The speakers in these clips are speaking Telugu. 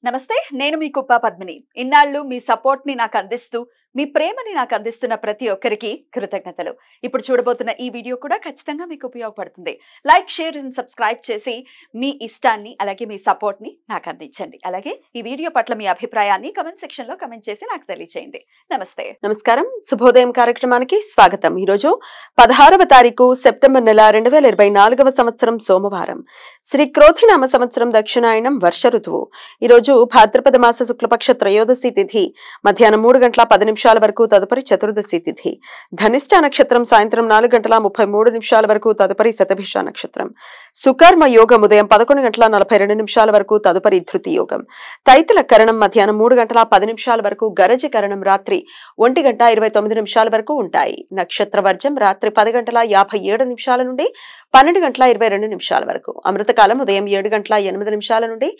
నమస్తే నేను మీ కుప్ప పద్మిని ఇన్నాళ్ళు మీ సపోర్ట్ ని నాకు అందిస్తూ మీ ప్రేమని నాకు అందిస్తున్న ప్రతి ఒక్కరికి కృతజ్ఞతలు ఇప్పుడు చూడబోతున్న ఈ వీడియో కూడా ఖచ్చితంగా మీకు ఉపయోగపడుతుంది లైక్ షేర్ అండ్ సబ్స్క్రైబ్ చేసి మీ ఇష్టాన్ని అలాగే మీ సపోర్ట్ ని నాకు అందించండి అలాగే ఈ వీడియో పట్ల మీ అభిప్రాయాన్ని కామెంట్ సెక్షన్ లో కామెంట్ చేసి నాకు తెలియజేయండి నమస్తే నమస్కారం శుభోదయం కార్యక్రమానికి స్వాగతం ఈ రోజు 16వ తారీఖు సెప్టెంబర్ నెల 2024వ సంవత్సరం సోమవారం శ్రీ క్రోధినామ సంవత్సరం దక్షిణాయనం వర్ష ఋతువు ఈ రోజు భాద్రపద మాస శుక్లపక్ష త్రయోదశి తిథి మధ్యాహ్నం 3:10 వరకు తదుపరి చతుర్దశి తిథి ధనిష్ట నక్షత్రం సాయంత్రం 4:33 వరకు తదుపరి శతభిష నక్షత్రం సుకర్మ యోగం ఉదయం 11:42 వరకు తదుపరి ధృతి యోగం తైతుల కరణం మధ్యాహ్నం 3:10 వరకు గరజ కరణం రాత్రి 1:29 వరకు ఉంటాయి నక్షత్ర వర్జం రాత్రి 10:57 నుండి 12:22 వరకు అమృతకాలం ఉదయం 7:08 నుండి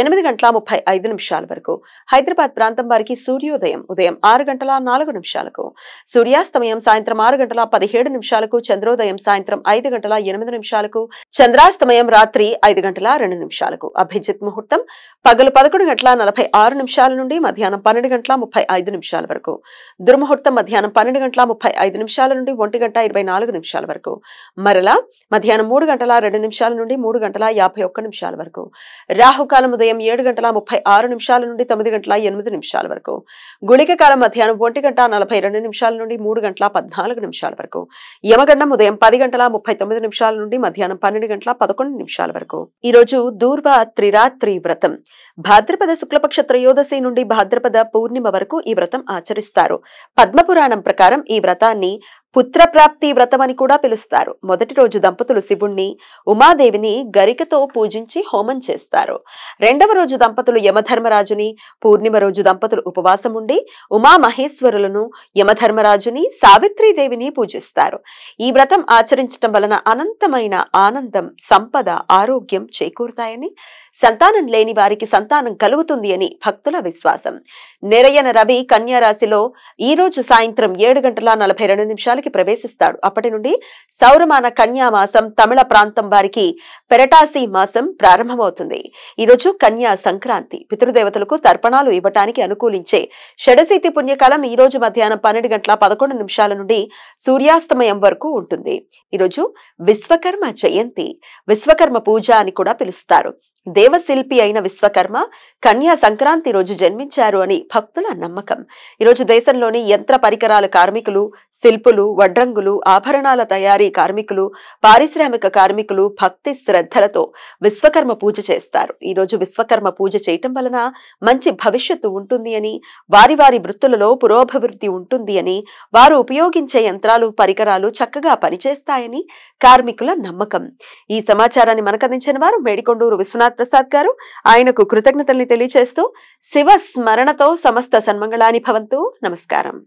8:35 వరకు హైదరాబాద్ ప్రాంతం వారికి సూర్యోదయం ఉదయం 6:04 సూర్యాస్తమయం సాయంత్రం 6:17 చంద్రోదయం సాయంత్రం 5:08 చంద్రాస్తమయం రాత్రి 5:02 అభిజిత్ ముహూర్తం పగలు 11:46 నుండి మధ్యాహ్నం 12:35 వరకు దుర్ముహూర్తం మధ్యాహ్నం 12:35 నుండి 1:24 వరకు మరలా మధ్యాహ్నం 3:02 నుండి 3:51 వరకు రాహుకాలం ఉదయం 7:36 నుండి 9:08 వరకు గుళిక కాలం మధ్యాహ్నం 1:42 నుండి 3:14 వరకు యమగండం ఉదయం 10:39 నుండి మధ్యాహ్నం 12:11 వరకు ఈ రోజు దూర్వ త్రిరాత్రి వ్రతం భాద్రపద శుక్లపక్ష త్రయోదశి నుండి భాద్రపద పూర్ణిమ వరకు ఈ వ్రతం ఆచరిస్తారు పద్మపురాణం ప్రకారం ఈ వ్రతాన్ని పుత్రప్రాప్తి వ్రతం అని కూడా పిలుస్తారు మొదటి రోజు దంపతులు శివుణ్ణి ఉమాదేవిని గరికతో పూజించి హోమం చేస్తారు రెండవ రోజు దంపతులు యమధర్మరాజుని పూర్ణిమ రోజు దంపతులు ఉపవాసం ఉండి ఉమామహేశ్వరులను యమధర్మరాజుని సావిత్రీదేవిని పూజిస్తారు ఈ వ్రతం ఆచరించటం వలన అనంతమైన ఆనందం సంపద ఆరోగ్యం చేకూరుతాయని సంతానం లేని వారికి సంతానం కలుగుతుంది అని భక్తుల విశ్వాసం నెరయన రవి కన్యా రాశిలో ఈ రోజు సాయంత్రం 7:42 ప్రవేశిస్తాడు అప్పటి నుండి సౌరమాన కన్యా మాసం తమిళ ప్రాంతం వారికి పెరటాసి మాసం ప్రారంభమవుతుంది ఈ రోజు కన్యా సంక్రాంతి పితృదేవతలకు తర్పణాలు ఇవ్వటానికి అనుకూలించే షడశీతి పుణ్యకాలం ఈ రోజు మధ్యాహ్నం 12:11 నుండి సూర్యాస్తమయం వరకు ఉంటుంది ఈ రోజు విశ్వకర్మ జయంతి విశ్వకర్మ పూజ అని కూడా పిలుస్తారు దేవశిల్పి అయిన విశ్వకర్మ కన్యా సంక్రాంతి రోజు జన్మించారు అని భక్తుల నమ్మకం ఈరోజు దేశంలోని యంత్ర పరికరాల కార్మికులు శిల్పులు వడ్రంగులు ఆభరణాల తయారీ కార్మికులు పారిశ్రామిక కార్మికులు భక్తి శ్రద్ధలతో విశ్వకర్మ పూజ చేస్తారు ఈ రోజు విశ్వకర్మ పూజ చేయటం వలన మంచి భవిష్యత్తు ఉంటుంది అని వారి వారి వృత్తులలో పురోభివృద్ధి ఉంటుంది అని వారు ఉపయోగించే యంత్రాలు పరికరాలు చక్కగా పనిచేస్తాయని కార్మికుల నమ్మకం ఈ సమాచారాన్ని మనకందించిన వారు మేడికొండూరు విశ్వనాథ్ ప్రసాద్ గారు ఆయనకు కృతజ్ఞతల్ని తెలియజేస్తూ శివ స్మరణతో సమస్త సన్మంగళాని భవంతు నమస్కారం